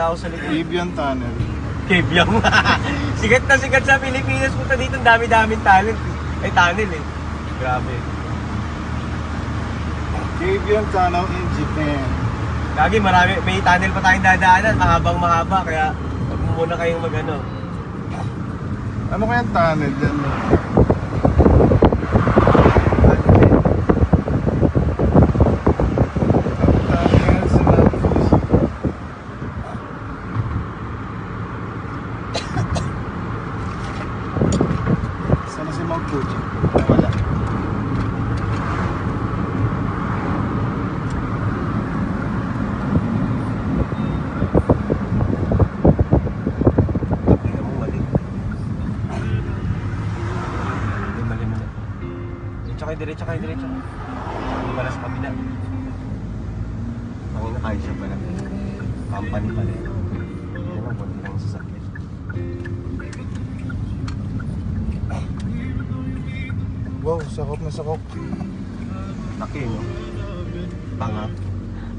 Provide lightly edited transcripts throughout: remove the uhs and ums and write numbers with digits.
tao sa likod. Libyan Tunnel. Kebyang. Sikat na sikat sa Pilipinas. Punta dito, ang dami-daming talent. Ay, tunnel eh. Grabe. Libyan Tunnel in Japan. Lagi marami, may tunnel pa tayong dadaanan, mahabang mahaba, kaya wag mo muna kayong mag-ano. Ano kaya tunnel dyan? Tunnel sa Naples. Sana si Mount Fuji? Wala. Tingnan mo, mali. Mali mo na. Diretso kayo, diretso. Hindi pala sa kabila. Pangina, kaya siya pala. Company pala yun. Hindi naman, konti lang yung sasakyan. Wow, sakop na sakop. Laki, no? Tanga.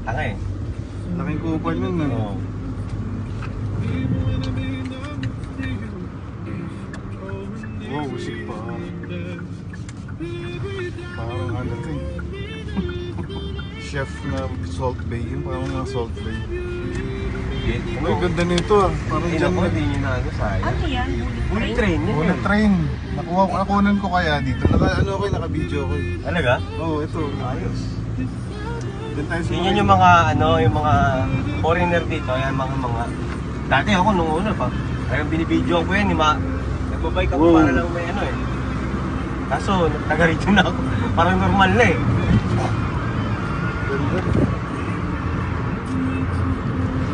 Tanga eh. Laking kupal nun na. Oo. Wow, usik pa. Parang ano to eh. Chef na Salt Bay, yung parang mga Salt Bay. Ano? Uy, ganda nito ah. Parang Hindi dyan na na. hindi nyo na ano, sayang. Ano yan? Bullet train yun. Bullet train. Nakunan ko kaya dito. Naka-video ko eh. Talaga? Oo, ito. Ayos. Doon tayo sa Yun yung mga ano, yung mga foreigner dito, yan mga dati ako nung una pa. Kaya binibidyo ko yan, nagbabike ako Wow. para lang may ano eh. Kaso, taga-rito na ako. Parang normal na eh. Ganda.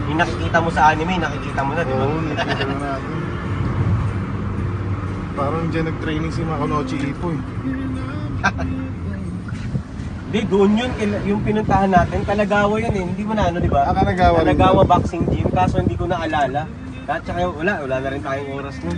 Yung nakikita mo sa anime, nakikita mo na, di ba? Oo, nakikita na natin. Parang dyan nag-training si Makonochi Ippo eh. Hindi, doon yun, yung pinuntahan natin, Kalagawa yun eh. Hindi mo na ano, di ba? Kalagawa rin Kalagawa ba? boxing gym, kaso hindi ko naalala. At saka wala na rin tayong oras nun.